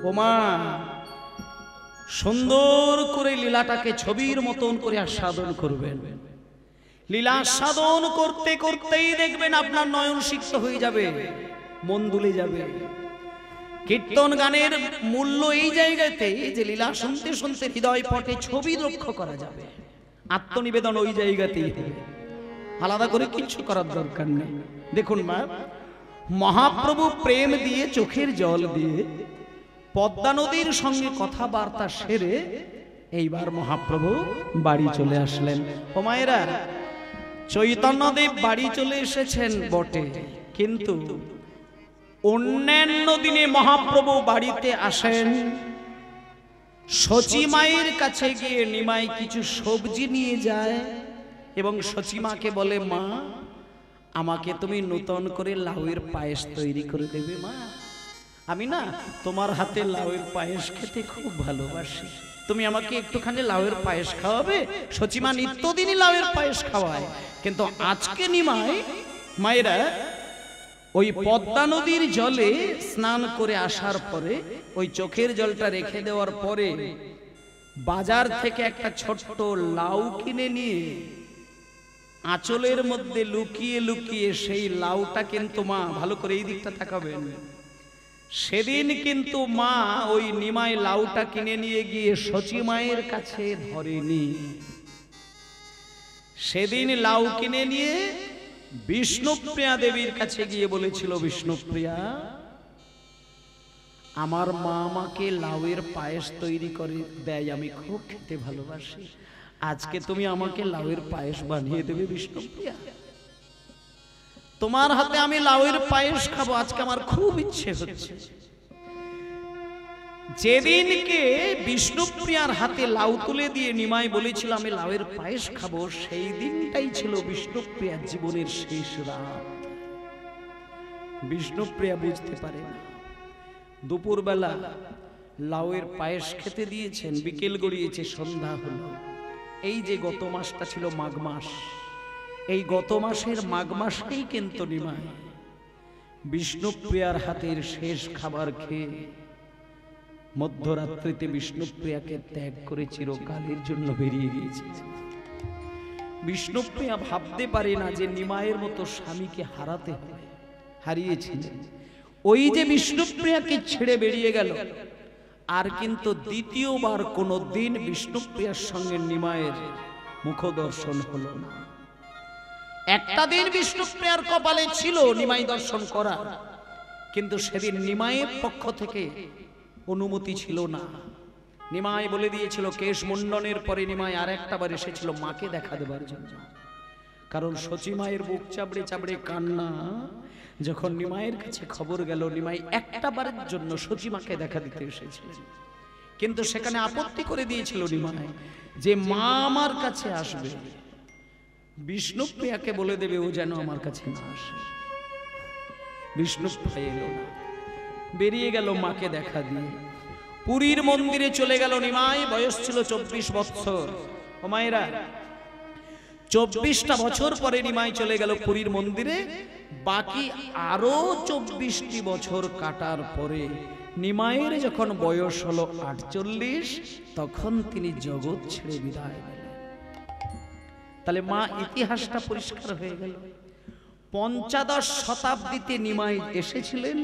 ওমা সুন্দর করে লীলাটাকে ছবির মতন করে আস্বাদন করবেন। লীলা আস্বাদন করতে করতেই দেখবেন আপনার নয়ন সিক্ত হয়ে যাবে, মন দুলে যাবে। কীর্তন গানের মূল্য এই জায়গাতে যে লীলা শুনতে শুনতে হৃদয় পটে ছবি লক্ষ্য করা যাবে, আত্মনিবেদন ওই জায়গাতেই হবে, আলাদা করে কিছু করার দরকার নেই। দেখুন মা, মহাপ্রভু প্রেম দিয়ে চোখের জল দিয়ে পদ্মা নদীর সঙ্গে কথাবার্তা সেরে এইবার মহাপ্রভু বাড়ি চলে আসলেন। ও মায়েরা, চৈতন্যদেব বাড়ি চলে এসেছেন বটে, কিন্তু অন্যান্য দিনে মহাপ্রভু বাড়িতে আসেন সচিমায়ের কাছে গিয়ে নিমাই কিছু সবজি নিয়ে যায় এবং সচিমাকে বলে, মা আমাকে তুমি নূতন করে লাউয়ের পায়েস তৈরি করে দেবে মা, আমি না তোমার হাতে লাউয়ের পায়েস খেতে খুব ভালোবাসি, তুমি আমাকে একটুখানি লাউয়ের পায়েস খাওয়াবে। সচিমা নিত্যদিনই লাউয়ের পায়েস খাওয়ায়, কিন্তু আজকে নিমাই মায়েরা ওই পদ্মা নদীর জলে স্নান করে আসার পরে ওই চোখের জলটা রেখে দেওয়ার পরে বাজার থেকে একটা ছোট্ট লাউ কিনে নিয়ে আঁচলের মধ্যে লুকিয়ে লুকিয়ে সেই লাউটা কিন্তু মা, ভালো করে এই দিকটা তাকাবেন, সেদিন কিন্তু মা ওই নিমাই লাউটা কিনে নিয়ে গিয়ে সচিমায়ের কাছে ধরেনি। সেদিন লাউ কিনে নিয়ে বিষ্ণুপ্রিয়া দেবীর কাছে গিয়ে বলেছিল, বিষ্ণুপ্রিয়া আমার মা আমাকে লাউয়ের পায়েস তৈরি করে দেয়, আমি খুব খেতে ভালোবাসি, আজকে তুমি আমাকে লাউয়ের পায়েস বানিয়ে দেবে বিষ্ণুপ্রিয়া, তোমার হাতে আমি লাউয়ের পায়েস খাবো, আজকে আমার খুব ইচ্ছে হচ্ছে। যেদিনকে বিষ্ণুপ্রিয়ার হাতে লাউ তুলে দিয়ে নিমাই বলেছিল আমি লাউয়ের পায়েস খাবো, সেই দিনটাই ছিল বিষ্ণুপ্রিয়ার জীবনের শেষ রাত। বিষ্ণুপ্রিয়া বুঝতে পারে না, দুপুরবেলা লাউয়ের পায়েস খেতে দিয়েছেন, বিকেল গড়িয়েছে, সন্ধ্যা হলো। এই যে গত মাসটা ছিল মাঘ মাস, এই গত মাসের মাঘ মাসেই কিন্তু নিমাই বিষ্ণুপ্রিয়ার হাতের শেষ খাবার খেয়ে মধ্যরাত্রিতে বিষ্ণুপ্রিয়াকে ত্যাগ করে চিরকালের জন্য বেরিয়ে গিয়েছে। বিষ্ণুপ্রিয়া ভাবতে পারে না যে নিমাইয়ের মতো স্বামীকে হারাতে হবে, হারিয়েছিলেন। ওই যে বিষ্ণুপ্রিয়াকে ছেড়ে বেরিয়ে গেল, আর কিন্তু দ্বিতীয়বার কোনো দিন বিষ্ণুপ্রিয়ার সঙ্গে নিমাইয়ের মুখ দর্শন হলো না। একটা দিন বিষ্ণুপ্রিয়ার কপালে ছিল নিমাই দর্শন করা, কিন্তু সেদিন নিমাইয়ের পক্ষ থেকে অনুমতি ছিল না। নিমাই বলে দিয়েছিল, কেশ মুন্ডনের পরে নিমাই আর একটা বার এসেছিল মাকে দেখা দেবার জন্য, কারণ সচিমায়ের বুক চাবড়ে চাবড়ে কান্না যখন নিমাইয়ের কাছে খবর গেল, নিমাই একটা বারের জন্য সচিমাকে দেখা দিতে এসেছিলেন, কিন্তু সেখানে আপত্তি করে দিয়েছিল নিমাই যে মা আমার কাছে আসবে, বিষ্ণুপ্রিয়াকে বলে দেবে ও যেন আমার কাছে না আসে। বিষ্ণুপ্রিয়া এলো না, বেরিয়ে গেল মাকে দেখা দিয়ে, পুরীর মন্দিরে চলে গেল নিমাই। বয়স ছিল 24 বছর। ও মায়েরা, 24টা বছর পরে নিমাই চলে গেল পুরীর মন্দিরে। বাকি আরো 24টি বছর কাটার পরে নিমাইয়ের যখন বয়স হলো 48, তখন তিনি জগৎ ছেড়ে বিদায় নিলেন। তাহলে মা ইতিহাসটা পরিষ্কার হয়ে গেল। 15 শতাব্দীতে নিমাই এসেছিলেন,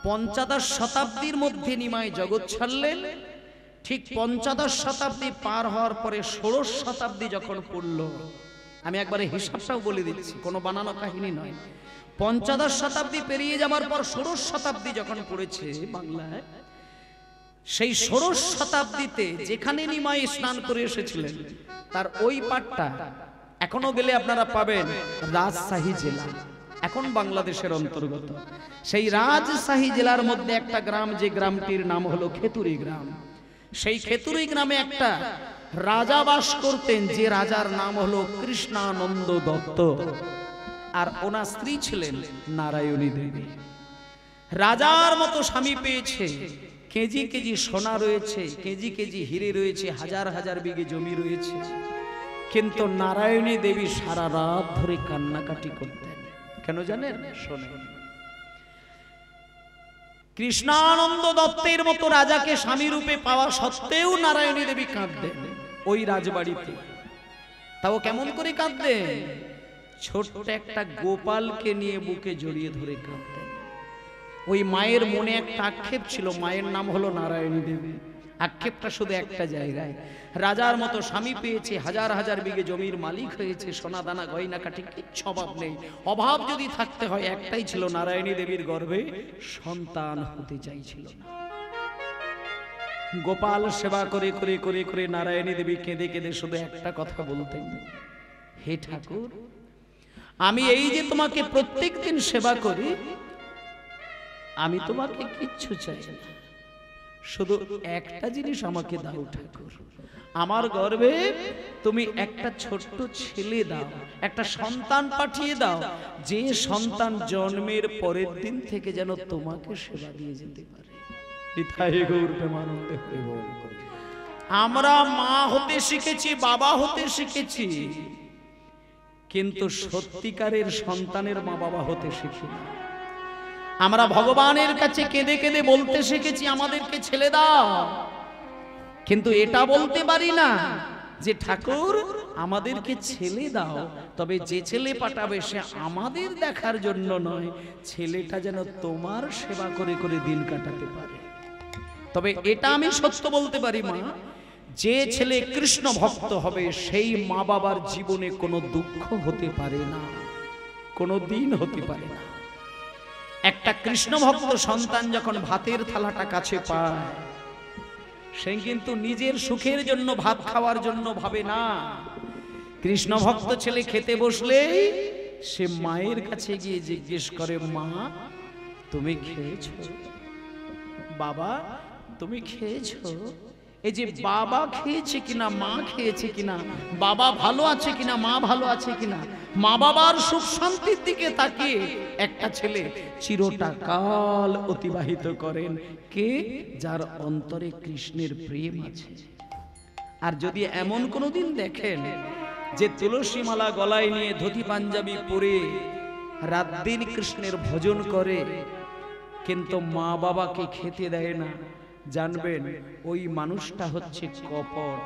15 শতাব্দীর মধ্যে নিমাই জগৎ ছাড়লেন। ঠিক 15 শতাব্দী পার হওয়ার পরে 16 শতাব্দী যখন পড়ল, আমি একবারে হিসাবটাও বলে দিচ্ছি, কোনো বানানো কাহিনী নয়। 15 শতাব্দী পেরিয়ে যাওয়ার পর 16 শতাব্দী যখন পড়েছে বাংলায়, সেই 16 শতাব্দীতে যেখানে নিমাই স্নান করে এসেছিলেন তার ওই পাটটা এখনো গেলে আপনারা পাবেন রাজশাহী জেলা, এখন বাংলাদেশের অন্তর্গত। সেই রাজশাহী জেলার মধ্যে একটা গ্রাম, যে গ্রামটির নাম হলো খেতুরি গ্রাম। সেই খেতুরি গ্রামে একটা রাজা বাস করতেন, যে রাজার নাম হলো কৃষ্ণানন্দ দত্ত, আর ওনার স্ত্রী ছিলেন নারায়ণী দেবী। রাজার মতো স্বামী পেয়েছে, কেজি কেজি সোনা রয়েছে, কেজি কেজি হিরে রয়েছে, হাজার হাজার বিঘে জমি রয়েছে, কিন্তু নারায়ণী দেবী সারা রাত ধরে কান্নাকাটি করতেন। কেন জানেন? শোনেন। কৃষ্ণানন্দ দত্তের মতো রাজাকে স্বামী রূপে পাওয়া সত্ত্বেও নারায়ণী দেবী কাঁদতেন ওই রাজবাড়িতে। তাও কেমন করে কাঁদতেন? ছোট্ট একটা গোপালকে নিয়ে বুকে জড়িয়ে ধরে কাঁদতেন। ওই মায়ের মনে একটা আক্ষেপ ছিল, মায়ের নাম হলো নারায়ণী দেবী। আক্ষেপটা শুধু একটা জায়গায়, রাজার মতো স্বামী পেয়েছে, হাজার হাজার বিঘে জমির মালিক হয়েছে, সোনা দানা গয়না কাঠি কিচ্ছু অভাব নেই। অভাব যদি থাকতে হয় একটাই ছিল, নারায়ণী দেবীর গর্ভে সন্তান হতে চাইছিল না। গোপাল সেবা করে করে করে করে নারায়ণী দেবী কেঁদে কেঁদে শুধু একটা কথা বলতেন, হে ঠাকুর, আমি এই যে তোমাকে প্রত্যেক দিন সেবা করি, আমি তোমাকে কিচ্ছু চাই না, শুধু একটা জিনিস আমাকে দাও ঠাকুর, আমার গর্ভে তুমি একটা ছোট্ট ছেলে দাও, একটা সন্তান পাঠিয়ে দাও, যে সন্তান জন্মের পরের দিন থেকে যেন তোমাকে সেবা দিয়ে যেতে পারে। আমরা মা হতে শিখেছি, বাবা হতে শিখেছি, কিন্তু সত্যিকারের সন্তানের মা বাবা হতে শিখি না। আমরা ভগবানের কাছে কেঁদে কেঁদে বলতে শিখেছি আমাদেরকে ছেলে দাও, কিন্তু এটা বলতে পারি না যে ঠাকুর আমাদেরকে ছেলে দাও, তবে যে ছেলে পাঠাবে সে আমাদের দেখার জন্য নয়, ছেলেটা যেন তোমার সেবা করে করে দিন কাটাতে পারে। তবে এটা আমি সত্য বলতে পারি মা, যে ছেলে কৃষ্ণ ভক্ত হবে সেই মা বাবার জীবনে কোনো দুঃখ হতে পারে না, কোনো দিন হতে পারে না। একটা কৃষ্ণ ভক্ত সন্তান যখন ভাতের থালাটা কাছে পায়, সে কিন্তু নিজের সুখের জন্য ভাত খাওয়ার জন্য ভাবে না। কৃষ্ণ ভক্ত ছেলে খেতে বসলেই সে মায়ের কাছে গিয়ে জিজ্ঞেস করে, মা তুমি খেয়েছো? বাবা তুমি খেয়েছো? এই যে বাবা খেয়েছে কিনা, মা খেয়েছে কিনা, বাবা ভালো আছে কিনা, মা ভালো আছে কিনা, মা বাবার সুখ শান্তির দিকে তাকিয়ে একটা ছেলে চিরটা কাল অতিবাহিত করেন। কে? যার অন্তরে কৃষ্ণের প্রেম আছে। আর যদি এমন কোনোদিন দেখেন যে তুলসী মালা গলায় নিয়ে ধুতি পাঞ্জাবি পরে রাত দিন কৃষ্ণের ভজন করে কিন্তু মা বাবাকে খেতে দেয় না, জানবেন ওই মানুষটা হচ্ছে কপট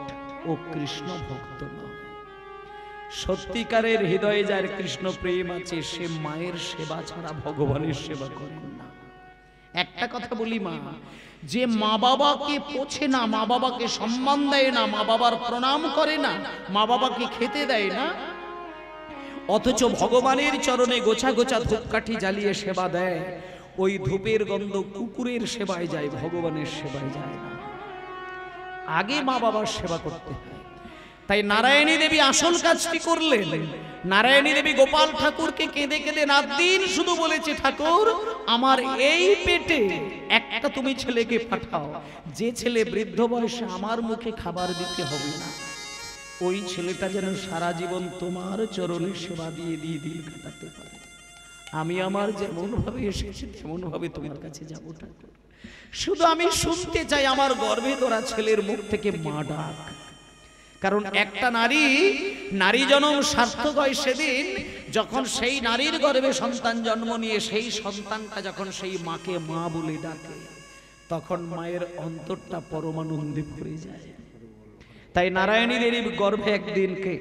ও কৃষ্ণ ভক্ত নয়। সত্যিকারের হৃদয়ে যার কৃষ্ণ প্রেম আছে সে মায়ের সেবা ছাড়া ভগবানের সেবা করেন না। একটা কথা বলি মা, যে মা বাবাকে পোছে না, মা বাবাকে সম্মান দেয় না, মা বাবার প্রণাম করে না, মা বাবাকে খেতে দেয় না, অথচ ভগবানের চরণে গোছা গোছা ধূপকাঠি জ্বালিয়ে সেবা দেয়, ওই ধূপের গন্ধ কুকুরের সেবায় যায়, ভগবানের সেবায় যায় না। আগে মা বাবার সেবা করতে হয়। তাই নারায়ণী দেবী আসল কাজটি করলেন। নারায়ণী দেবী গোপাল ঠাকুরকে কেঁদে কেঁদে রাত দিন শুধু বলেছে, ঠাকুর আমার এই পেটে একটা তুমি ছেলেকে পাঠাও, যে ছেলে বৃদ্ধ বয়সে আমার মুখে খাবার দিতে হবে না, ওই ছেলেটা যেন সারা জীবন তোমার চরণে সেবা দিয়ে দিয়ে দিন কাটাতে পারে। আমি আমার যেমন ভাবে এসেছি তেমন ভাবে তোমার কাছে যাব ঠাকুর, শুধু আমি শুনতে চাই আমার গর্ভে ধরা ছেলের মুখ থেকে মা ডাক। কারণ একটা নারী জন্ম সার্থক হয় সেদিন যখন সেই নারীর গর্ভে সন্তান জন্ম নিয়ে সেই সন্তানটা যখন সেই মাকে মা বলে ডাকে, তখন মায়ের অন্তরটা পরমানন্দে ভরে যায়। তাই নারায়ণী দেবীর গর্ভে একদিনকে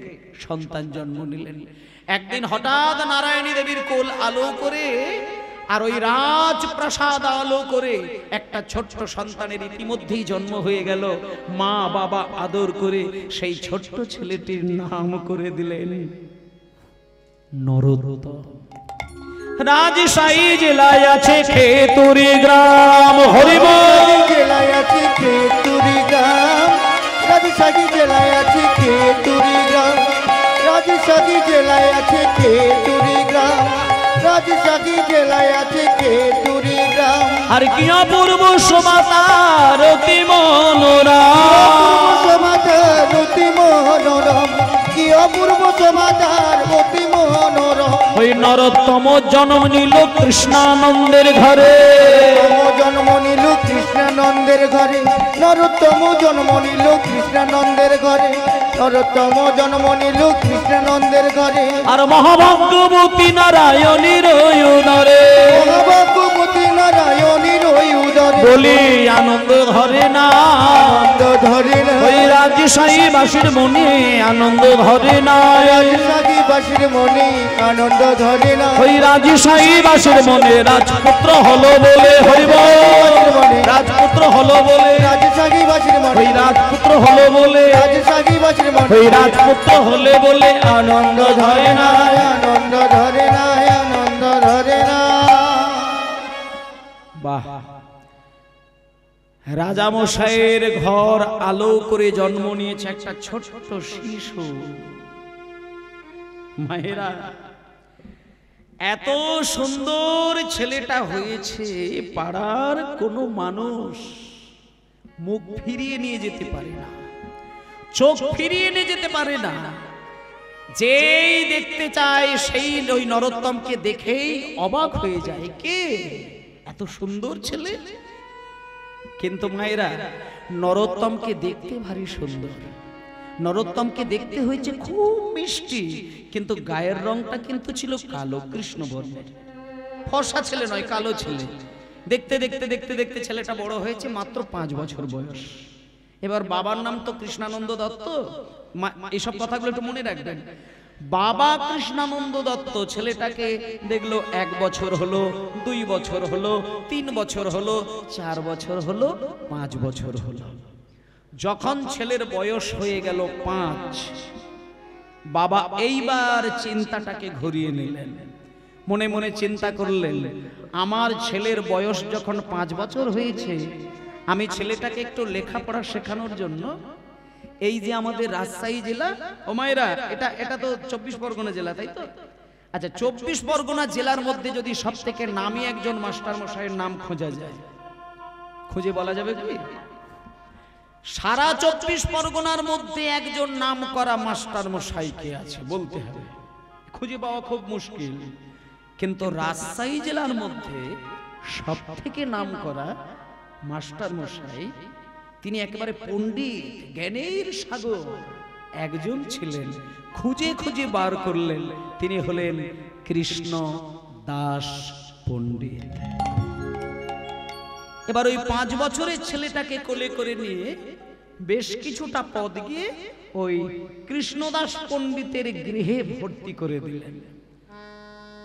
সন্তান জন্ম নিলেন। একদিন হঠাৎ নারায়ণী দেবীর কোল আলো করে আর ওই রাজপ্রাসাদ আলো করে একটা ছোট্ট সন্তানের ইতিমধ্যেই জন্ম হয়ে গেল। মা বাবা আদর করে সেই ছোট্ট ছেলেটির নাম করে দিলেন নরোত্তম। রাজশাহী জেলায় আছে খেতুরি গ্রাম, হরিবল জেলায় আছে খেতুরি গ্রাম, রাজশাহী জেলায় আছে খেতুরি গ্রাম, রাজশাহী জেলায় আছে খেতুরি গ্রাম, রাজশাহী জেলায় আছে খেতুরি গ্রাম। আর কি অপূর্ব সমাতার অতি মনোরম, সমাচার অতি মনোরম, কি অপূর্ব সমাচার অতি মনোরম। ওই নরোত্তম জন্ম নিল কৃষ্ণানন্দের ঘরে, জন্ম নিল কৃষ্ণানন্দের ঘরে, নরোত্তম জন্ম নিল কৃষ্ণানন্দের ঘরে, নরোত্তম জন্ম নিল কৃষ্ণানন্দের ঘরে। আর মহাভাগ্যবতী নারায়ণীর উদরে, মহাভাগ্যবতী নারায়ণীর ঘরে বলি আনন্দ ধরে না, আনন্দ ধরে না, ওই রাজশাহী বাসীর মনে আনন্দ ধরে না, রাজশাহী বাসীর মনে আনন্দ ধরে না, ওই রাজশাহী বাসীর মনে রাজপুত্র হলো বলে হইব, রাজপুত্র হলো বলে, রাজশাহী বাসীর মনে ওই রাজপুত্র হলো বলে, রাজশাহী বাসীর মনে ওই রাজপুত্র হলে বলে আনন্দ ধরে না, আনন্দ ধরে না, আনন্দ ধরে না। বাহ, রাজামশাইয়ের ঘর আলো করে জন্ম নিয়েছে একটা ছোট্ট শিশু। মায়েরা, এত সুন্দর ছেলেটা হয়েছে, পাড়ার কোনো মানুষ মুখ ফিরিয়ে নিয়ে যেতে পারে না, চোখ ফিরিয়ে নিয়ে যেতে পারে না। যেই দেখতে চায় সেই ওই নরোত্তমকে দেখেই অবাক হয়ে যায়, কে এত সুন্দর ছেলে। কিন্তু মায়েরা, নরোত্তমকে দেখতে ভারী সুন্দর, নরোত্তমকে দেখতে হয়েছে খুব মিষ্টি, কিন্তু গায়ের রংটা কিন্তু ছিল কালো, কৃষ্ণ বর্ণের। ফর্সা ছেলে নয়, কালো ছেলে। দেখতে দেখতে দেখতে দেখতে ছেলেটা বড় হয়েছে, মাত্র 5 বছর বয়স। এবার বাবার নাম তো কৃষ্ণানন্দ দত্ত। এইসব কথাগুলো একটু মনে রাখবেন। বাবা কৃষ্ণানন্দ দত্ত ছেলেটাকে দেখলো 1 বছর হলো, 2 বছর হলো, 3 বছর হলো, 4 বছর হলো, 5 বছর হলো। যখন ছেলের বয়স হয়ে গেল 5, বাবা এইবার চিন্তাটাকে ঘুরিয়ে নিলেন। মনে মনে চিন্তা করলেন, আমার ছেলের বয়স যখন 5 বছর হয়েছে, আমি ছেলেটাকে একটু লেখাপড়া শেখানোর জন্য এই যে আমাদের রাজশাহী জেলা, ও মায়েরা, এটা তো 24 পরগনা জেলা, তাই তো? আচ্ছা, 24 পরগনা জেলার মধ্যে যদি সব থেকে নামি একজন মাস্টার মশাইয়ের নাম খোঁজা যায়, খুঁজে বলা যাবে কি? সারা 24 পরগনার মধ্যে একজন নাম করা মাস্টার মশাই কে আছে বলতে হবে, খুঁজে পাওয়া খুব মুশকিল। কিন্তু রাজশাহী জেলার মধ্যে সব থেকে নাম করা মাস্টার মশাই, তিনি একেবারে পণ্ডিত, জ্ঞানের সাগর একজন ছিলেন। খুঁজে খুঁজে বার করলেন, তিনি হলেন কৃষ্ণ দাস পণ্ডিত। এবার ওই 5 বছরের ছেলেটাকে কোলে করে নিয়ে বেশ কিছুটা পথ গিয়ে ওই কৃষ্ণদাস পণ্ডিতের গৃহে ভর্তি করে দিলেন।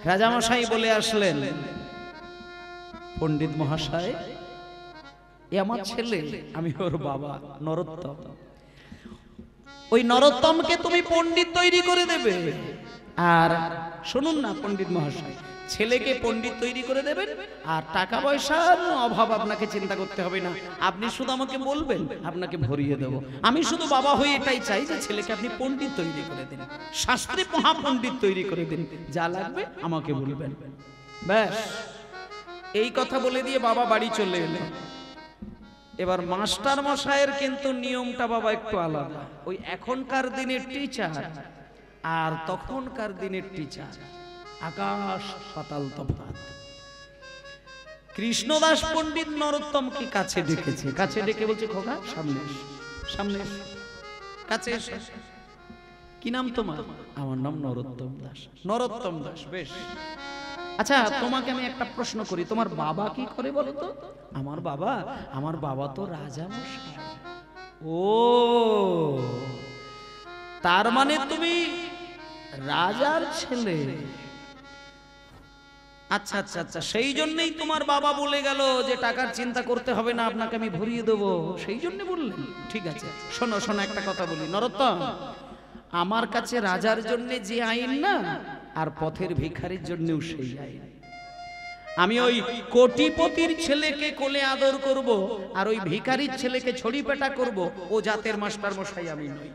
রাজামশাই বলে আসলেন, পণ্ডিত মহাশয়, এ আমার ছেলে, আমি ওর বাবা নরোত্তম। ওই নরোত্তমকে তুমি পণ্ডিত তৈরি করে দেবে। আর শুনুন না পণ্ডিত মহাশয়, ছেলেকে পণ্ডিত তৈরি করে দেবেন, আর টাকা পয়সার অভাব আপনাকে চিন্তা করতে হবে না। আপনি শুধু আমাকে বলবেন, আপনাকে ভরিয়ে দেব। আমি শুধু বাবা হয়ে এটাই চাই যে ছেলেকে আপনি পণ্ডিত তৈরি করে দিন, শাস্ত্রে মহাপণ্ডিত তৈরি করে দিন, যা লাগবে আমাকে বলবেন। ব্যাস, এই কথা বলে দিয়ে বাবা বাড়ি চলে এলেন। এবার মাস্টার মশাইয়ের কিন্তু নিয়মটা বাবা একটু আলাদা। ওই এখনকার দিনের টিচার আর তখনকার দিনের টিচার আকাশ পাতাল তফাৎ। কৃষ্ণদাস পণ্ডিত নরোত্তমকে কাছে ডেকেছে, কাছে ডেকে বলছে, খোকা সামনে সামনে কাছে এসো। কি নাম তোমার? আমার নাম নরোত্তম দাস। নরোত্তম দাস, বেশ। আচ্ছা, তোমাকে আমি একটা প্রশ্ন করি, তোমার বাবা কি করে বলো তো? আমার বাবা তো রাজা মশাই। ও, তার মানে তুমি রাজার ছেলে। আচ্ছা আচ্ছা আচ্ছা, সেই জন্যই তোমার বাবা বলে গেল যে টাকার চিন্তা করতে হবে না, আপনাকে আমি ভরিয়ে দেবো, সেই জন্য বললেন। ঠিক আছে, শোনো শোনো, একটা কথা বলি নরোত্তম, আমার কাছে রাজার জন্য যে আইন না, আর পথের ভিখারির জন্যও সেই আইন। আমি ওই কোটিপতির ছেলেকে কোলে আদর করব, আর ওই ভিখারির ছেলেকে ছড়ি পেটা করব, ও জাতের মাস্টার মশাই আমি নই।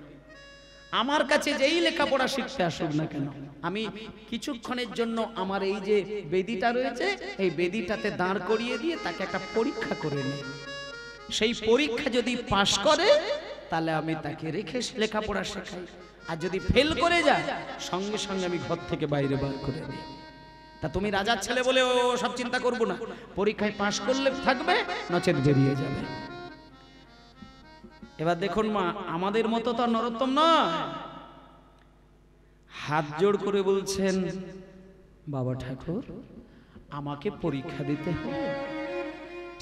আমার কাছে যেই লেখাপড়া শিখতে আসুক না কেন, আমি কিছুক্ষণের জন্য আমার এই যে বেদিটা রয়েছে, এই বেদিটাতে দাঁড় করিয়ে দিয়ে তাকে একটা পরীক্ষা করে নিই। সেই পরীক্ষা যদি পাশ করে, তাহলে আমি তাকে রেখে লেখাপড়া শেখাই, আর যদি ফেল করে যায়, সঙ্গে সঙ্গে আমি ঘর থেকে বাইরে বার করে দিই। তা তুমি রাজার ছেলে বলে ও সব চিন্তা করবো না, পরীক্ষায় পাশ করলে থাকবে, নচেত বেরিয়ে যাবে। এবার দেখুন মা, আমাদের মতো তো নরোত্তম নয়, হাত জোড় করে বলছেন, বাবা ঠাকুর আমাকে পরীক্ষা দিতে হবে।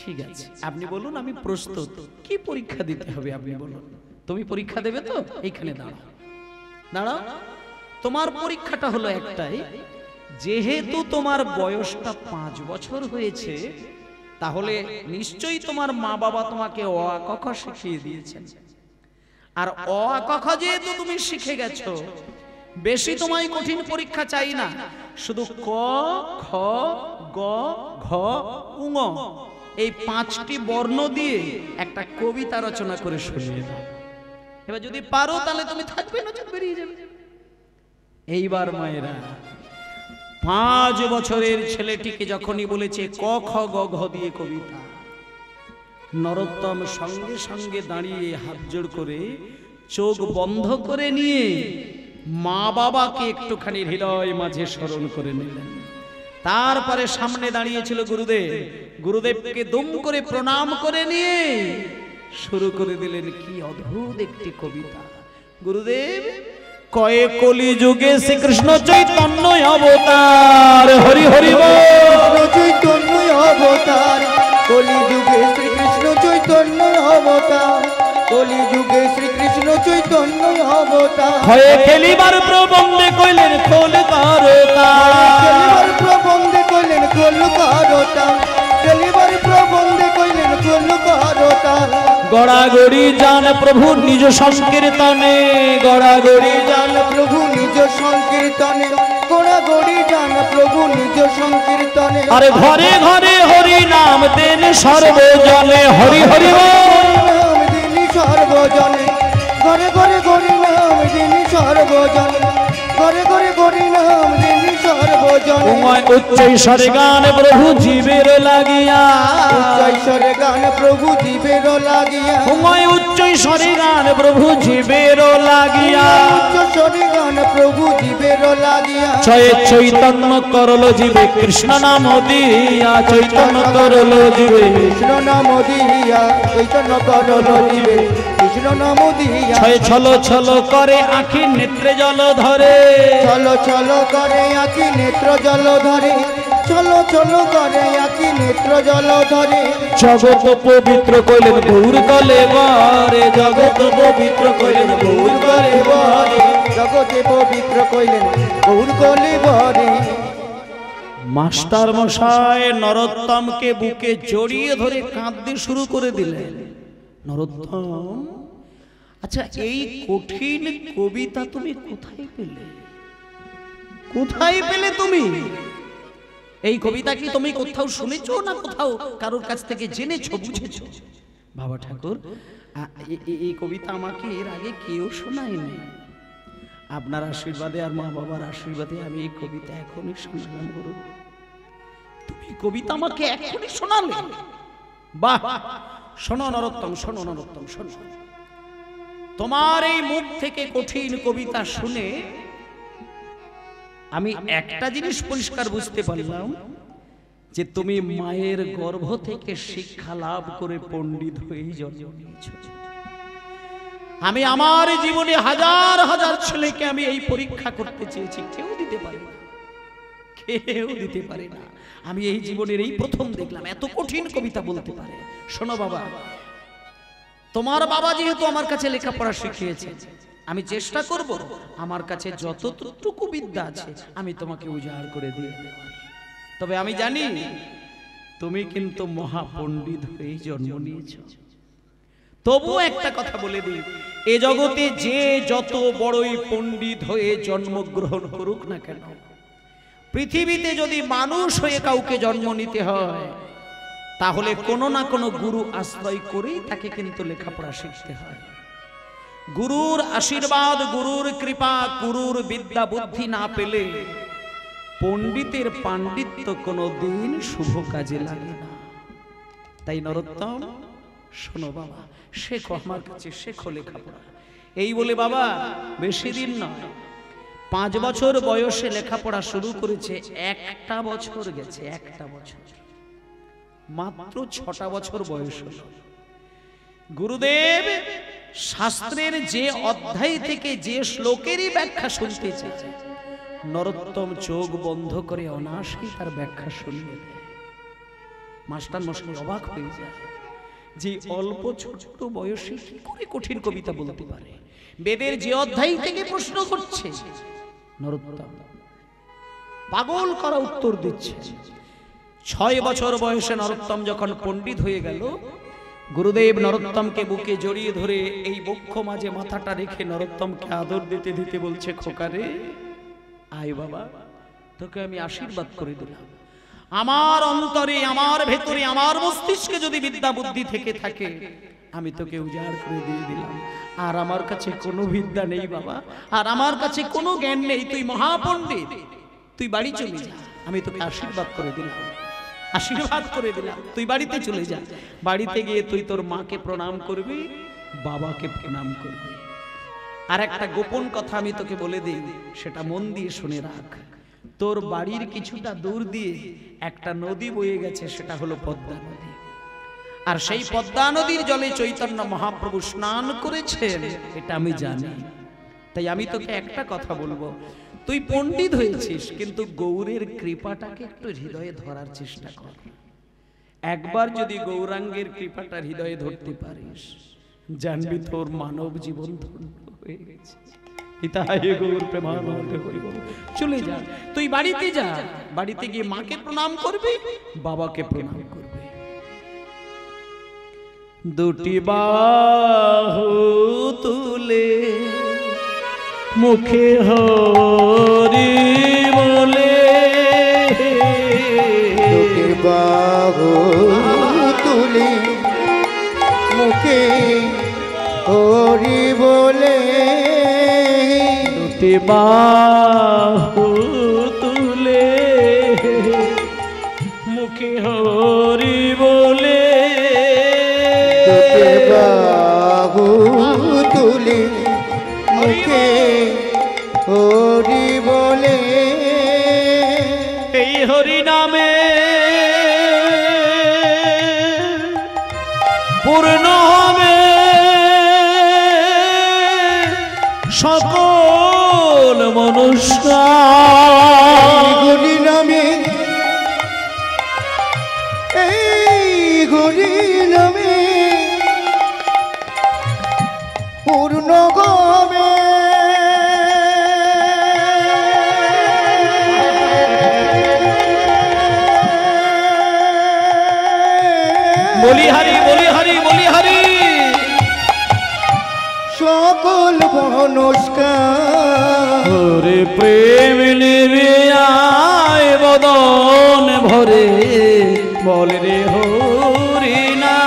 ঠিক আছে, আপনি বলুন, আমি প্রস্তুত। কি পরীক্ষা দিতে হবে আপনি বলুন। তুমি পরীক্ষা দেবে তো? এইখানে দাঁড়াও, দাঁড়াও। তোমার পরীক্ষাটা হলো একটাই, যেহেতু তোমার বয়সটা 5 বছর হয়েছে, তাহলে নিশ্চয়ই তোমার মা বাবা তোমাকে অ আ ক খ শিখিয়ে দিয়েছেন। আর অ আ ক খ যেহেতু তুমি শিখে গেছো, বেশি তোমায় কঠিন পরীক্ষা চাই না। শুধু ক খ গ ঘ ঙ এই 5টি বর্ণ দিয়ে একটা কবিতা রচনা করে শুনিয়ে দাও। এবার যদি পারো তাহলে তুমি থাকবে, না বেরিয়ে যাবে। এইবার মায়েরা, 5 বছরের ছেলেটিকে যখনই বলেছে ক খ গ ঘ দিয়ে কবিতা, নরোত্তম সঙ্গে সঙ্গে দাঁড়িয়ে হাত জোড় করে চোখ বন্ধ করে নিয়ে মা বাবাকে একটুখানি হৃদয় মাঝে স্মরণ করে নিলেন। তারপরে সামনে দাঁড়িয়েছিল গুরুদেব, গুরুদেবকে দুম করে প্রণাম করে নিয়ে শুরু করে দিলেন কি অদ্ভুত একটি কবিতা। গুরুদেব, কয়ে কলি যুগে শ্রীকৃষ্ণ চৈতন্য অবতার, হরি হরি বল। চৈতন্য অবতার, কলি যুগে শ্রীকৃষ্ণ চৈতন্য অবতার, কলি যুগে শ্রীকৃষ্ণ চৈতন্য অবতার। হয়ে খেলিবার প্রবন্ধে কইলেন খোল করতা, খেলিবার প্রবন্ধে কইলেন খোল করতা, খেলিবার প্রবন্ধে কইলেন খোল করতা। গড়াগড়ি জান প্রভু নিজ সংকীর্তনে, গড়াগড়ি জান প্রভু নিজ সংকীর্তনে, গড়াগড়ি জান প্রভু নিজ সংকীর্তনে। আরে ঘরে ঘরে হরি নাম দেন সর্বজনে, হরি হরি নাম দিনি সর্বজনে, ঘরে ঘরে হরি নাম দিনি সর্বজনে, ঘরে ঘরে হরি নাম দিনি সর্বজনে। উচ্চৈঃস্বরে গান প্রভু জীবের লাগিয়া, উচ্চৈঃস্বরে গান প্রভু জীবের লাগিয়া, উচ্চৈঃস্বরে গান প্রভু জীবের লাগিয়া, উচ্চস্বরে গান প্রভু জীবের লাগিয়া। চৈতন্য করল জীবে কৃষ্ণ নাম দিয়া, চৈতন্য করল জীবে কৃষ্ণ নাম দিয়া, চৈতন্য করল জীবে কৃষ্ণ নাম দিয়া। ছলো ছলো করে আঁখি নেত্রে জল ধরে, চলো চলো করে আঁকি নেত্র জল ধরে, চলো চলো করে আঁকি নেত্র জল ধরে। জগৎ পবিত্র কইলেন গৌর গলে বরে, জগৎ পবিত্র কইলেন গৌর গলে বরে, জগতে পবিত্র কইলেন গৌর গলে বরে। মাস্টার মশাই নরোত্তমকে বুকে জড়িয়ে ধরে কাঁদতে শুরু করে দিলেন। নরোত্তম, আচ্ছা এই কঠিন কবিতা তুমি কোথায় পেলে? কোথায় পেলে তুমি এই কবিতা? কি তুমি কোথাও শুনেছো না কোথাও কারোর কাছ থেকে জেনেছো, বুঝেছো? বাবা ঠাকুর, এই কবিতা আমাকে এর আগে কেউ শোনায়নি। আপনার আশীর্বাদে আর মা বাবার আশীর্বাদে আমি এই কবিতা এখনই শোনালাম। গুরু, তুমি কবিতা আমাকে এখনই শোনালে? বাহ! শোনো নরোত্তম, শোনো নরোত্তম, শোনো। তোমার এই মুখ থেকে কঠিন কবিতা শুনে আমি একটা জিনিস পরিষ্কার বুঝতে পারলাম, যে তুমি মায়ের গর্ভ থেকে শিক্ষা লাভ করে পণ্ডিত হয়েই জন্ম নিয়েছো। আমি আমার জীবনে হাজার হাজার ছেলেকে আমি এই পরীক্ষা করতে চেয়েছি, কেউ দিতে পারে না, কেউ দিতে পারে না। আমি এই জীবনের এই প্রথম দেখলাম এত কঠিন কবিতা বলতে পারে। শোনো বাবা, তোমার বাবা যেহেতু আমার কাছে লেখাপড়া শিখিয়েছে, আমি চেষ্টা করব আমার কাছে যতটুকু বিদ্যা আছে আমি তোমাকে উজাড় করে দিয়ে দেব। তবে আমি জানি তুমি কিন্তু মহাপণ্ডিত হয়েই জন্ম নিয়েছো। তবু একটা কথা বলে দিই, এ জগতে যে যত বড়ই পণ্ডিত হয়ে জন্মগ্রহণ করুক না কেন, পৃথিবীতে যদি মানুষ হয়ে কাউকে জন্ম নিতে হয়, তাহলে কোনো না কোনো গুরু আশ্রয় করেই তাকে কিন্তু লেখাপড়া শিখতে হয়। গুরুর আশীর্বাদ, গুরুর কৃপা, গুরুর বিদ্যা বুদ্ধি না পেলে পণ্ডিতের পাণ্ডিত্য কোনো দিন শুভ কাজে লাগে না। তাই নরোত্তম, শোনো বাবা, শেখো আমার কাছে, শেখো লেখাপড়া। এই বলে বাবা বেশি দিন নয়, 5 বছর বয়সে লেখাপড়া শুরু করেছে, একটা বছর গেছে, একটা বছর, মাত্র 6টা বছর বয়স হল। গুরুদেব শাস্ত্রের যে অধ্যায় থেকে যে শ্লোকেরই ব্যাখ্যা শুনতে চেয়েছে, নরোত্তম চোখ বন্ধ করে অনায়াসেই তার ব্যাখ্যা শুনিয়ে দেয়। মাস্টার মশাই অবাক হয়ে যায় যে অল্প ছোট বয়সে কি করে কঠিন কবিতা বলতে পারে। বেদের যে অধ্যায় থেকে প্রশ্ন করছে, নরোত্তম পাগল করা উত্তর দিচ্ছে। 6 বছর বয়সে নরোত্তম যখন পণ্ডিত হয়ে গেল, গুরুদেব নরোত্তমকে বুকে জড়িয়ে ধরে এই বক্ষ মাঝে মাথাটা রেখে নরোত্তমকে আদর দিতে দিতে বলছে, খোকারে আয় বাবা, তোকে আমি আশীর্বাদ করে দিলাম। আমার অন্তরে, আমার ভেতরে, আমার মস্তিষ্কে যদি বিদ্যা বুদ্ধি থেকে থাকে, আমি তোকে উজাড় করে দিয়ে দিলাম। আর আমার কাছে কোনো বিদ্যা নেই বাবা, আর আমার কাছে কোনো জ্ঞান নেই, তুই মহাপণ্ডিত, তুই বাড়ি চলে যা। আমি তোকে আশীর্বাদ করে দিলাম, আশীর্বাদ করে দিলাম, তুই বাড়িতে চলে যা। বাড়িতে গিয়ে তুই তোর মাকে প্রণাম করবি, বাবাকে প্রণাম করবি। আর একটা গোপন কথা আমি তোকে বলে দিই, সেটা মন দিয়ে শুনে রাখ। তোর বাড়ির কিছুটা দূর দিয়ে একটা নদী বয়ে গেছে, সেটা হলো পদ্মা নদী। আর সেই পদ্মা নদীর জলে চৈতন্য মহাপ্রভু স্নান করেছেন, এটা আমি জানি। তাই আমি তোকে একটা কথা বলবো, তুই পণ্ডিত হয়েছিস, কিন্তু গৌরের কৃপাটাকে একটু হৃদয়ে ধরার চেষ্টা কর। একবার যদি গৌরাঙ্গের কৃপাটা হৃদয়ে ধরতে পারিস, জানবি তোর মানব জীবন ধন্য হয়ে গেছে। চলে যা, তুই বাড়িতে যা, বাড়িতে গিয়ে মাকে প্রণাম করবি, বাবাকে প্রণাম করবি। দুটি বাহু তুলে মুখে হরি বলে, দুটি বাহু তুলে মুখে হরি বলে, দুটি বাহু তুলে মুখে হরি বলে, দুটি বাহু তুলে মুখে হরি বলে, এই হরি নামে পূর্ণ হবে সকল মনুষ্যার। হরি নামে, এই হরি নামে পূর্ণ হবে বলি হরি, বলি হরি, বলি হরি, সকল মনস্কার। ওরে প্রেম নেবে আয় বদন ভরে, বল রে হরি না,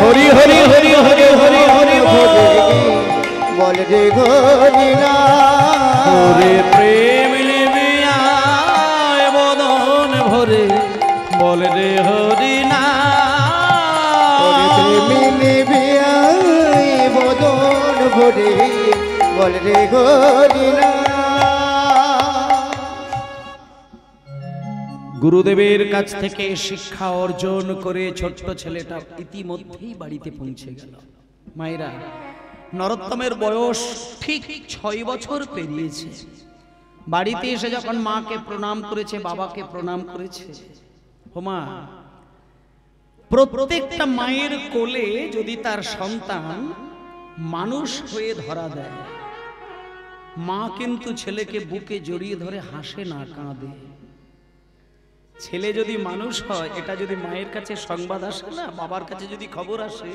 হরি হরি হরি হরি হরি হরি বল রে হরি না, ওরে প্রেম নেবে আয় বদন ভরে, বল রে হরি না, বদন ভরে বল রে হরি না। গুরুদেবের কাছ থেকে শিক্ষা অর্জন করে ছোট্ট ছেলেটা ইতিমধ্যেই বাড়িতে পৌঁছে গেল। মায়েরা, নরোত্তমের বয়স ঠিক 6 বছর পেরিয়েছে। বাড়িতে এসে যখন মাকে প্রণাম করেছে, বাবাকে প্রণাম করেছে, হোমা, প্রত্যেকটা মায়ের কোলে যদি তার সন্তান মানুষ হয়ে ধরা দেয়, মা কিন্তু ছেলেকে বুকে জড়িয়ে ধরে হাসে না, কাঁদে। ছেলে যদি মানুষ হয়, এটা যদি মায়ের কাছে সংবাদ আসে না, বাবার কাছে যদি খবর আসে,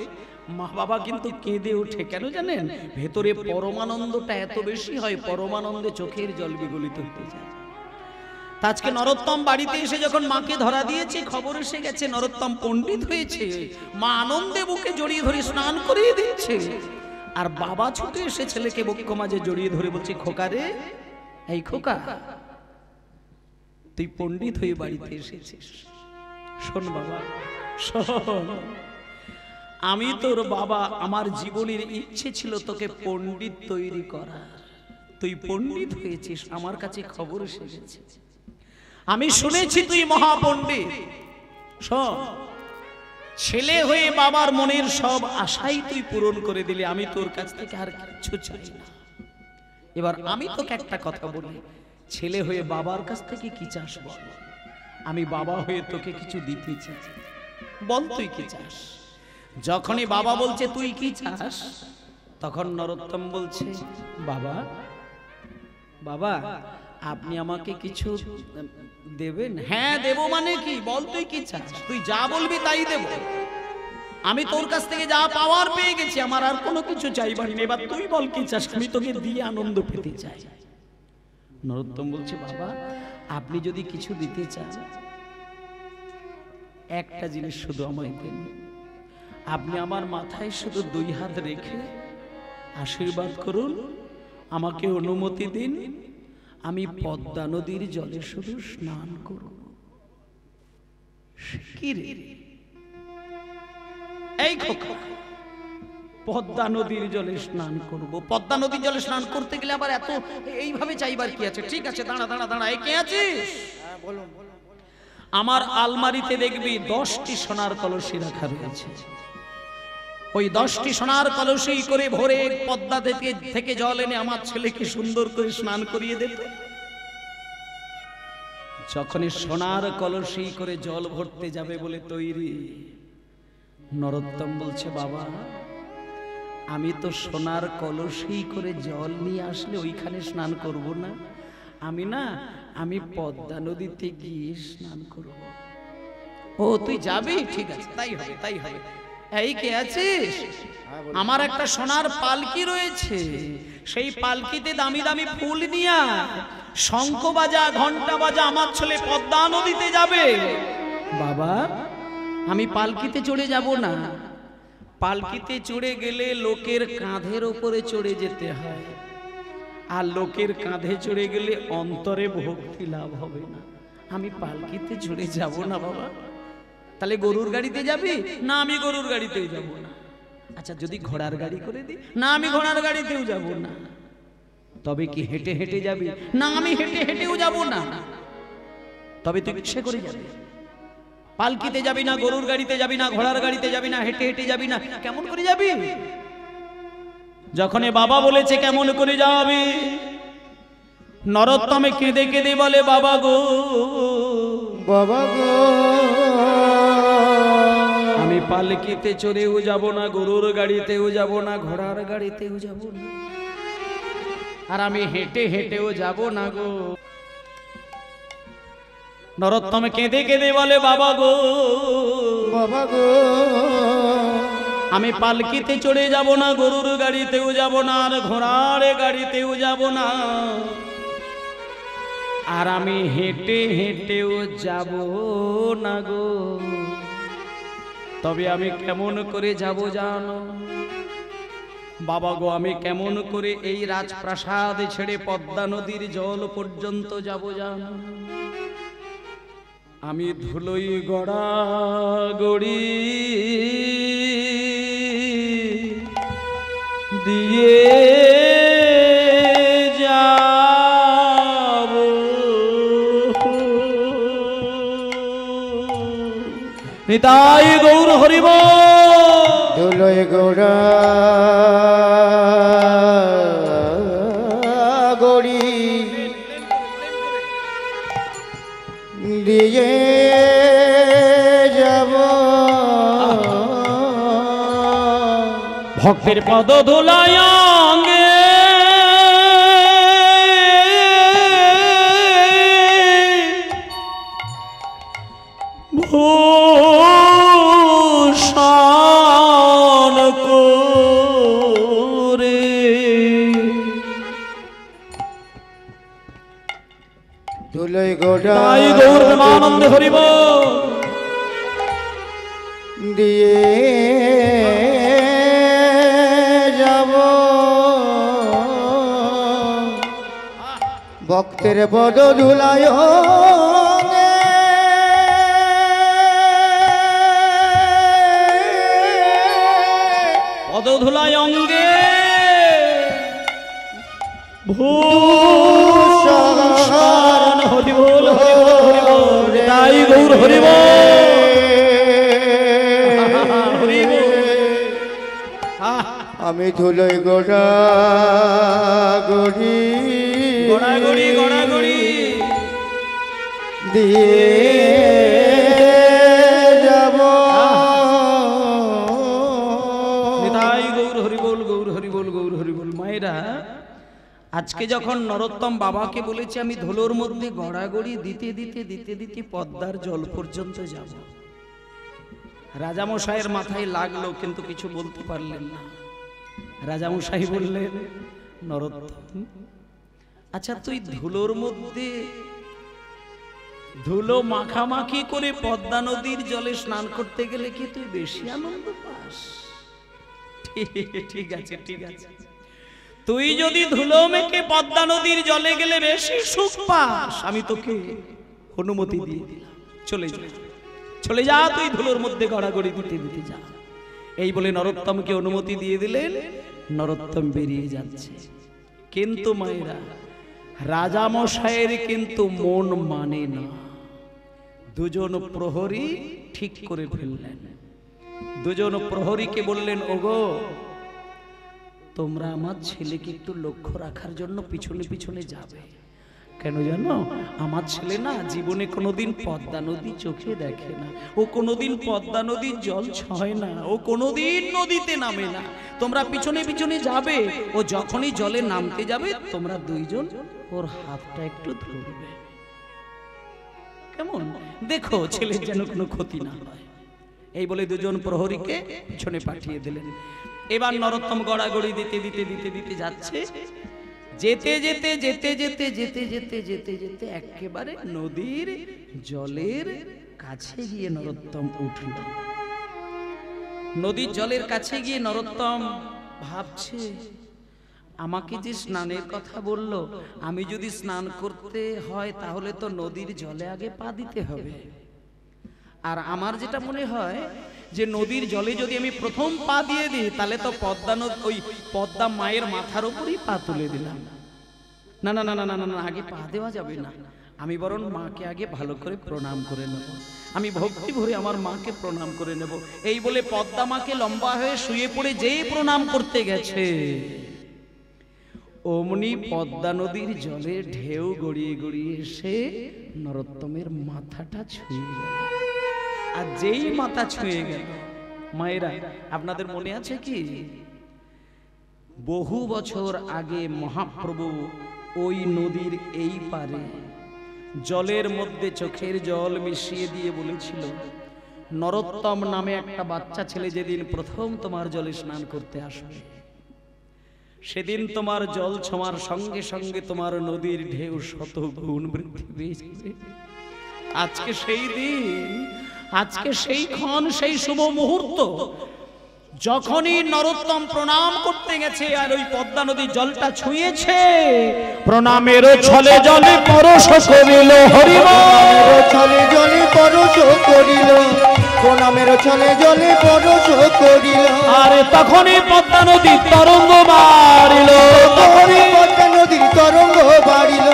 মা বাবা কিন্তু কেঁদে ওঠে। কেন জানেন? ভেতরে পরমানন্দটা এত বেশি হয়, পরমানন্দে চোখের জল বিগলিত হতে যায়। আজকে নরোত্তম বাড়িতে এসে যখন মাকে ধরা দিয়েছে, খবর এসে গেছে নরোত্তম পণ্ডিত হয়েছে, মা আনন্দে বুকে জড়িয়ে ধরে স্নান করিয়ে দিচ্ছে। আর বাবা ছুটে এসে ছেলেকে বক্ষ মাঝে জড়িয়ে ধরে বলছে, খোকা রে, এই খোকা, তুই পণ্ডিত হয়ে বাড়িতে এসেছিস। শোন বাবা, শোন, আমি তোর বাবা, আমার জীবনের ইচ্ছে ছিল তোকে পণ্ডিত তৈরি করার। তুই পণ্ডিত হয়েছিস, আমার কাছে খবর এসে গেছে, আমি শুনেছি তুই মহাপণ্ডিত। শোন, ছেলে হয়ে বাবার মনের সব আশাই তুই পূরণ করে দিলি, আমি তোর কাছ থেকে আর কিছু চাই না। এবার আমি তোকে একটা কথা বলি, ছেলে হয়ে বাবার কাছ থেকে কি চাস বল? আমি বাবা হয়ে তোকে কিছু দিতে চাই, বল তুই কি চাস। যখনই বাবা বলছে তুই কি চাস, তখন নরোত্তম বলছে বাবা বাবা আপনি আমাকে কিছু দেবেন। হ্যাঁ দেব মানে কি, বল তুই কি চাস, তুই যা বলবি তাই দেব। আমি তোর কাছ থেকে যা পাওয়ার পেয়ে গেছি, আমার আর কোনো কিছু চাইবার নেই। এবার তুই বল কি চাস, আমি তোকে দিয়ে আনন্দ পেতে চাই। নরোত্তম বলছে বাবা আপনি যদি কিছু দিতে চান, একটা জিনিস শুধু আমায় দেন। আপনি আমার মাথায় শুধু 2 হাত রেখে আশীর্বাদ করুন, আমাকে অনুমতি দিন, আমি পদ্মা নদীর জলে শুধু স্নান করব। কি রে এই খোকা, পদ্মা নদীর জলে স্নান করব। পদ্মা নদীর জলে স্নান করতে গেলে আবার এত এইভাবে চাইবার কি আছে? ঠিক আছে দাঁড়া দাঁড়া দাঁড়া, এই কে আছিস? আমার আলমারিতে দেখবি 10টি সোনার কলসি রাখা রয়েছে। ওই 10টি সোনার কলসি করে ভরে পদ্মা থেকে জল এনে আমার ছেলেকে সুন্দর করে স্নান করিয়ে দেবে। যখনই সোনার কলসি করে জল ভরতে যাবে বলে তৈরি, নরোত্তম বলছে বাবা আমি তো সোনার কলসি করে জল নিয়ে আসলে ওইখানে স্নান করব না, আমি পদ্মা নদীতে গিয়ে স্নান করব। ও তুই যাবি, ঠিক আছে তাই হবে তাই হবে। এই কে আছিস? আমার একটা সোনার পালকি রয়েছে, সেই পালকিতে দামি দামি ফুল নিয়ে শঙ্খ বাজা ঘন্টা বাজা, আমার ছেলে পদ্মা নদীতে যাবে। বাবা আমি পালকিতে চড়ে যাব না, পালকিতে চড়ে গেলে লোকের কাঁধের উপরে চড়ে যেতে হয়, আর লোকের কাঁধে চড়ে গেলে অন্তরে ভক্তি লাভ হবে না। আমি পালকিতে চড়ে যাব না বাবা। তাহলে গরুর গাড়িতে যাবি? না আমি গরুর গাড়িতেও যাব না। আচ্ছা যদি ঘোড়ার গাড়ি করে দিই? না আমি ঘোড়ার গাড়িতেও যাব না। তবে কি হেঁটে হেঁটে যাবি? না আমি হেঁটে হেঁটেও যাব না। তবে তুই কিসে করে যাবি? পালকিতে যাবি না, গরুর গাড়িতে যাবি না, ঘোড়ার গাড়িতে যাবি না, হেঁটে হেঁটে যাবি না, কেমন করে যাবি? যখন বাবা বলেছে কেমন করে যাবি, নরোত্তমে কেঁদে কেঁদে বলে বাবা গো বাবা গো আমি পালকিতে চড়েও যাব না, গরুর গাড়িতেও যাব না, ঘোড়ার গাড়িতেও যাব না, আর আমি হেঁটে হেঁটেও যাব না গো। নরোত্তম কেঁদে কেঁদে বলে বাবা গো বাবা গো আমি পালকিতে চড়ে যাব না, গরুর গাড়িতেও যাব না, আর ঘোড়ার গাড়িতেও যাব না, আর আমি হেঁটে হেঁটেও যাব না গো। তবে আমি কেমন করে যাব জানো বাবা গো, আমি কেমন করে এই রাজপ্রাসাদ ছেড়ে পদ্মা নদীর জল পর্যন্ত যাব জানো? আমি ধুলোই গড়া গড়ি দিয়ে যাব, নিতাই গৌর হরিব। ধুলোয় গোড়া গড়ি দিয়ে যাব, ভক্তের পদ ধুলায় অঙ্গে ভূষণ করে ধুলোয় গোড়া তাই গৌর প্রেমানন্দে হরিব দিয়ে যাব, ভক্তের বড় ধুলায় পদধুলায় অঙ্গে ভূষণ হরিবোল হরিবোল তাই গৌর হরিবোল। আমি ধুলোয় গোড়া গড়ি গড়াগড়ি গড়াগড়ি দিয়ে গৌর হরিবোল, গৌর হরিবোল, গৌর হরিবোল। মায়েরা, আজকে যখন নরোত্তম বাবাকে বলেছে আমি ধুলোর মধ্যে গড়াগড়ি দিতে দিতে দিতে দিতে পদ্মার জল পর্যন্ত যাব, রাজামশাইয়ের মাথায় লাগলো, কিন্তু কিছু বলতে পারলেন না। রাজামশাই বললেন, নরোত্তম, আচ্ছা তুই ধুলোর মধ্যে ধুলো মাখামাখি করে পদ্মা নদীর জলে স্নান করতে গেলে কি তুই বেশি আনন্দ পাস? ঠিক আছে, ঠিক আছে, তুই যদি ধুলো মেখে পদ্মা নদীর জলে গেলে বেশি সুখ পাস, আমি তোকে অনুমতি দিয়ে দিলাম, চলে যা, চলে যা, তুই ধুলোর মধ্যে গড়াগড়ি দিতে দিতে যা। এই বলে নরোত্তমকে অনুমতি দিয়ে দিলেন। নরোত্তম বেরিয়ে যাচ্ছে। কিন্তু মায়েরা, রাজামশাইয়ের কিন্তু মন মানে না। দুজন প্রহরী ঠিক করে ফেললেন। দুজন প্রহরীকে বললেন, ওগো, তোমরা আমার ছেলেকে একটু লক্ষ্য রাখার জন্য পিছনে পিছনে যাবে। কেন জানো? আমার ছেলে না জীবনে কোনোদিন পদ্মা নদী চোখে দেখে না, ও কোনোদিন পদ্মা নদীর জল ছয় না, ও কোনোদিন নদীতে নামে না। তোমরা পিছনে পিছনে যাবে, ও যখনই জলে নামতে যাবে তোমরা দুইজন ওর হাতটা একটু ধরবে, কেমন? দেখো ছেলের যেন কোনো ক্ষতি না হয়। এই বলে দুজন প্রহরীকে পিছনে পাঠিয়ে দিলেন। এবার নরোত্তম গড়াগড়ি দিতে দিতে দিতে দিতে যাচ্ছে। যেতে যেতে যেতে যেতে যেতে যেতে যেতে যেতে একেবারে নদীর জলের কাছে গিয়ে নরোত্তম উঠল। নদীর জলের কাছে গিয়ে নরোত্তম ভাবছে, আমাকে যে স্নানের কথা বলল, আমি যদি স্নান করতে হয় তাহলে তো নদীর জলে আগে পা দিতে হবে। আর আমার যেটা মনে হয় যে নদীর জলে যদি আমি প্রথম পা দিয়ে দিই তাহলে তো পদ্মা নদী, ওই পদ্মা মায়ের মাথার উপরই পা তুলে দিলাম। না না না না না না, আগে পা দেওয়া যাবে না, আমি বরং মাকে আগে ভালো করে প্রণাম করে নেব, আমি ভক্তি ভরে আমার মাকে প্রণাম করে নেব। এই বলে পদ্মা মাকে লম্বা হয়ে শুয়ে পড়ে যেই প্রণাম করতে গেছে, অমনি পদ্মা নদীর জলে ঢেউ গড়িয়ে গড়িয়ে এসে নরোত্তমের মাথাটা ছুঁয়ে গেল। আর যেই মাথা ছুঁয়ে গেল, মায়েরা আপনাদের মনে আছে কি, বহু বছর আগে মহাপ্রভু ওই নদীর এই পারে জলের মধ্যে চোখের জল মিশিয়ে দিয়ে বলেছিল, নরোত্তম নামে একটা বাচ্চা ছেলে যেদিন প্রথম তোমার জলে স্নান করতে আসবে, সেদিন তোমার জল ছোঁয়ার সঙ্গে সঙ্গে তোমার নদীর ঢেউ শত গুণ বৃদ্ধি পেয়েছে। আজকে সেই দিন, আজকে সেই ক্ষণ, সেই শুভ মুহূর্ত, যখনই নরোত্তম প্রণাম করতে গেছে আর ওই পদ্মা নদীর জলটা ছুঁয়েছে, প্রণামের ছলে জলে পরশ করিল হরিবল, ছলে জলে পরশ করিল, প্রণামের ছলে জলে পরশ করিল। আর তখনই পদ্মা নদীর তরঙ্গ বাড়িল, তখনই পদ্মা নদীর তরঙ্গ বাড়িল,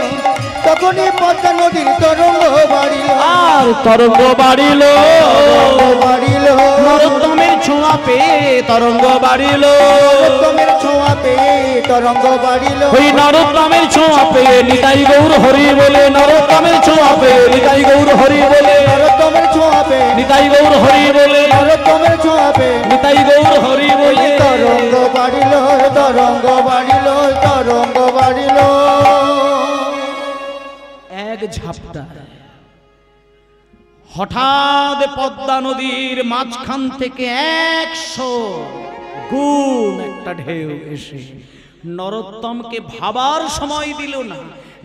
তখনই পদ্মা নদীর তরঙ্গ বাড়িল, আর তরঙ্গ বাড়িল বাড়িল, নরোত্তমের ছোঁয়া পেয়ে তরঙ্গ বাড়িল, নরোত্তমের ছোঁয়া পেয়ে তরঙ্গ বাড়িল। ওই নরোত্তমের ছোঁয়া পেয়ে নিতাই গৌর হরি বলে, নরোত্তমের ছোঁয়া পেয়ে নিতাই গৌর হরি বলে, নরোত্তমের ছোঁয়া পেয়ে নিতাই গৌর হরি বলে, নরোত্তমের ছোঁয়া পেয়ে নিতাই গৌর হরি বলে, তরঙ্গ বাড়িল, তরঙ্গ বাড়িল, তরঙ্গ বাড়িল। এক ঝাপটা হঠাৎ পদ্মা নদীর মাঝখান থেকে 100 গুণ একটা ঢেউ এসে নরোত্তমকে ভাবার সময় দিল না।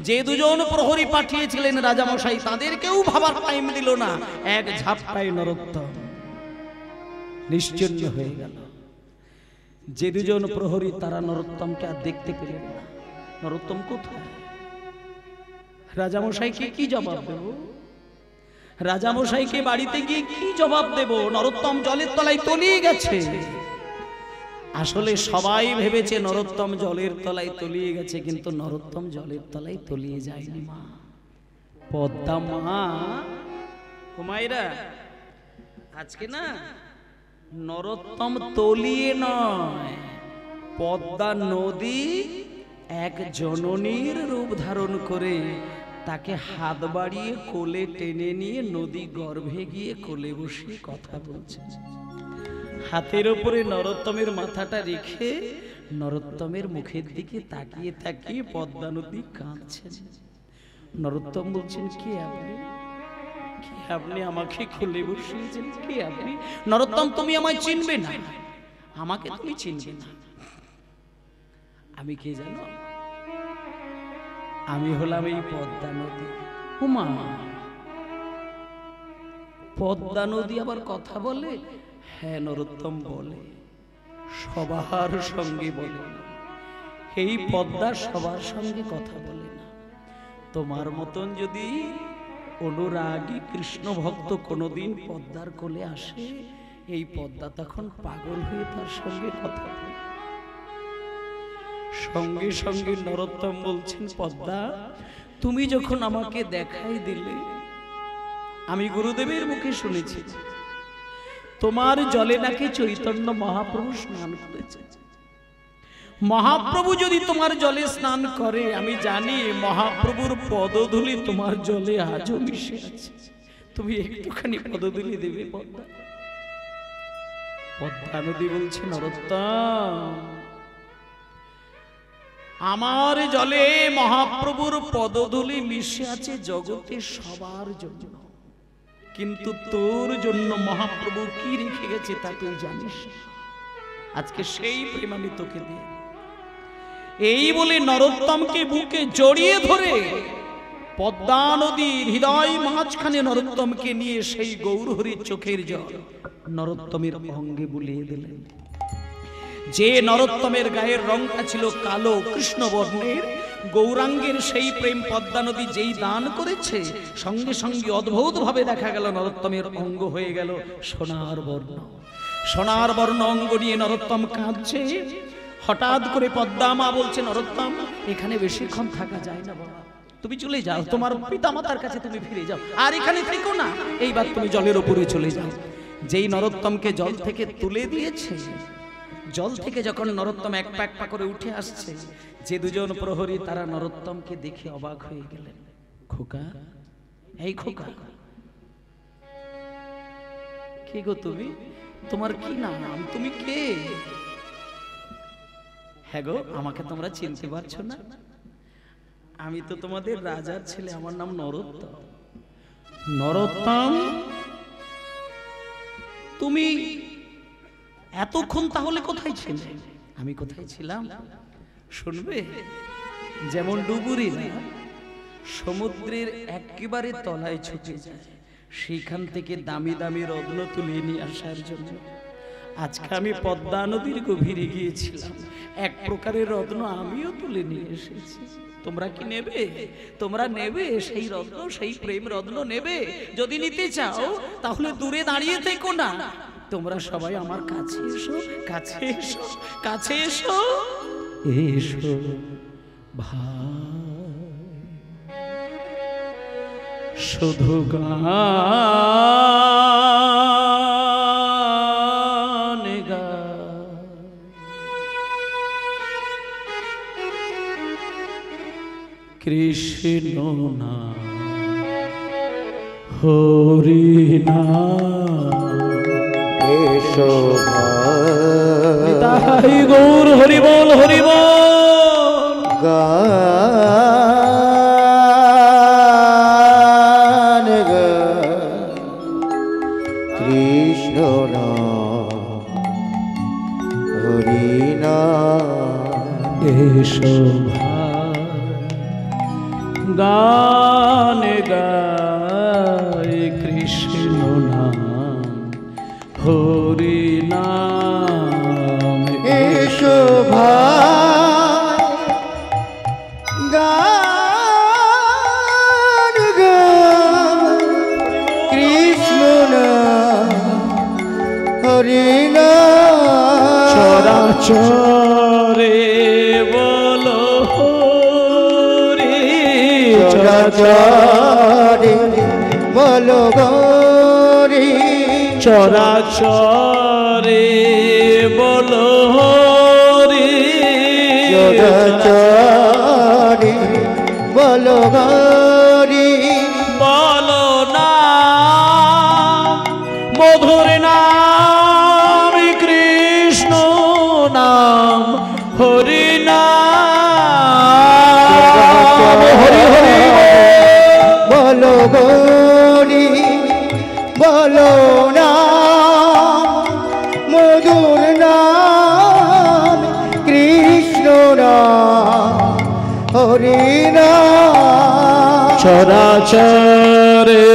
যে দুজন প্রহরী পাঠিয়েছিলেন রাজামশাই, তাদেরকেও ভাবার টাইম দিল না। এক ঝাপটায় নরোত্তম নিশ্চিন্ন হয়ে গেল। যে দুজন প্রহরী, তারা নরোত্তমকে আর দেখতে পেলেন না। নরোত্তম কোথায়? রাজামশাইকে কি জবাব দেব? রাজামশাইকে বাড়িতে গিয়ে কি জবাব দেব? নরোত্তম জলের তলায় তলিয়ে গেছে। আসলে সবাই ভেবেছে নরোত্তম জলের তলায় তলিয়ে গেছে, কিন্তু নরোত্তম জলের তলায় তলিয়ে যায়নি। মা পদ্মা মা, হুমায়রা, আজকে না নরোত্তম তলিয়ে নয়, পদ্মা নদী এক জননীর রূপ ধারণ করে তাকে হাত বাড়িয়ে কোলে টেনে নিয়ে নদী গর্ভে গিয়ে কোলে বসিয়ে কথা বলছে। হাতের উপরে নরোত্তমের মাথাটা রেখে নরোত্তমের মুখের দিকে তাকিয়ে তাকিয়ে পদ্মা নদী কাঁদছেন। নরোত্তম বলছেন, কে আপনি? কে আপনি? আমাকে খুলে বসিয়েছেন, কে আপনি? নরোত্তম, তুমি আমায় চিনবে না, আমাকে তুমি চিনবে না। আমি কে জানো? আমি হলাম এই পদ্মা নদী। উমা, পদ্মা নদী আবার কথা বলে? হ্যাঁ নরোত্তম বলে, সবার সঙ্গে বলে না। এই পদ্মা সবার সঙ্গে কথা বলে না। তোমার মতন যদি অনুরাগী কৃষ্ণ ভক্ত কোনোদিন পদ্মার কোলে আসে, এই পদ্মা তখন পাগল হয়ে তার সঙ্গে কথা বলে। সঙ্গে সঙ্গে নরোত্তম বলছেন, পদ্মা তুমি যখন আমাকে দেখাই দিলে, আমি গুরুদেবের মুখে শুনেছি তোমার জলে নাকি চৈতন্য মহাপ্রভু স্নান করেছে। মহাপ্রভু যদি তোমার জলে স্নান করে, আমি জানি মহাপ্রভুর পদধূলি তোমার জলে আজও মিশে আছে। তুমি একটুখানি পদধূলি দেবে পদ্মা? পদ্মা নদী বলছে, নরোত্তম আমার জলে মহাপ্রভুর পদধূলি মিশে আছে জগতে সবার জন্য, কিন্তু তোর জন্য মহাপ্রভু কি রেখে গেছে তা তুই জানিস। আজকে সেই প্রেম আমি তোকে দিই। এই বলে নরোত্তমকে বুকে জড়িয়ে ধরে পদ্মা নদীর হৃদয় মাঝখানে নরোত্তমকে নিয়ে সেই গৌরহরির চোখের জল নরোত্তমের অঙ্গে বুলিয়ে দিলেন। যে নরোত্তমের গায়ের রংটা ছিল কালো কৃষ্ণ বর্ণের, গৌরাঙ্গের সেই প্রেম পদ্মা নদী যেই দান করেছে, সঙ্গে সঙ্গে অদ্ভুত ভাবে দেখা গেল নরোত্তমের অঙ্গ হয়ে গেল সোনার বর্ণ। সোনার বর্ণ অঙ্গ নিয়ে নরোত্তম কাঁদছে। হঠাৎ করে পদ্মা মা বলছে, নরোত্তম এখানে বেশিক্ষণ থাকা যায় না বাবা, তুমি চলে যাও, তোমার পিতামাতার কাছে তুমি ফিরে যাও, আর এখানে থেকো না, এইবার তুমি জলের উপরে চলে যাও। যেই নরোত্তমকে জল থেকে তুলে দিয়েছে, জল থেকে যখন নরোত্তম এক পা এক পা করে উঠে আসছে, যে দুজন প্রহরী তারা নরোত্তমকে দেখে অবাক হয়ে গেলেন। খোকা, এই খোকা, কে গো তুমি? তোমার কি নাম? তুমি কে? হ্যাঁ গো, আমাকে তোমরা চিনতে পারছো না? আমি তো তোমাদের রাজার ছেলে, আমার নাম নরোত্তম। নরোত্তম, তুমি এতক্ষণ তাহলে কোথায় ছিলে? আমি কোথায় ছিলাম শুনবে? যেমন ডুবুরিরা সমুদ্রের একেবারে তলায় ছুটে যায়, সেখান থেকে দামি দামি রত্ন তুলে নিয়ে আসার জন্য আজকে আমি পদ্মা নদীর গভীরে গিয়েছিলাম, এক প্রকারের রত্ন আমিও তুলে নিয়ে এসেছি। তোমরা কি নেবে? তোমরা নেবে সেই রত্ন, সেই প্রেম রত্ন নেবে? যদি নিতে চাও তাহলে দূরে দাঁড়িয়ে থেকো না, তোমরা সবাই আমার কাছে এসো, কাছে এসো, কাছে এসো, এসো ভাই, শুধু গান গায়, কৃষ্ণ নাম হরি নাম, এসো তাই গৌর হরি বল, হরি বল। গান গায় কৃষ্ণ নাম হরি নাম, এসো ভাই গান গায়, কৃষ্ণ নাম হরি নাম, এসো ভাই গান গায় কৃষ্ণ নাম হরি নাম, চরাচরে বলো হরি, চরাচরে বলো গৌরী, চরাচরে বলো হরি, চরাচরে বলো গৌরী, বলো না মধুর নাম নাম হরি নাম হরি হরি বলো গরি বলো না মধুর নাম কৃষ্ণ নাম হরি নাম চরাচরে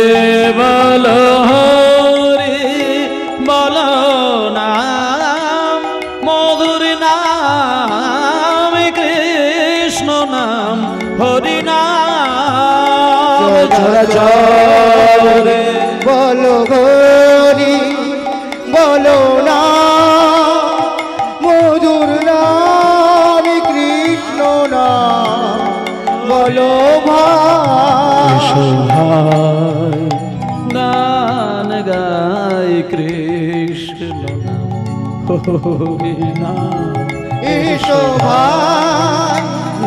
বল হরি বল নাম মধুর নাম কৃষ্ণ নাম হরি নাম চরাচরে বলো গরি বলো না মধুর নাম কৃষ্ণ নাম বলো ভাই গান গায় কৃষ্ণ নাম হরি নাম এসো ভাই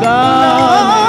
গান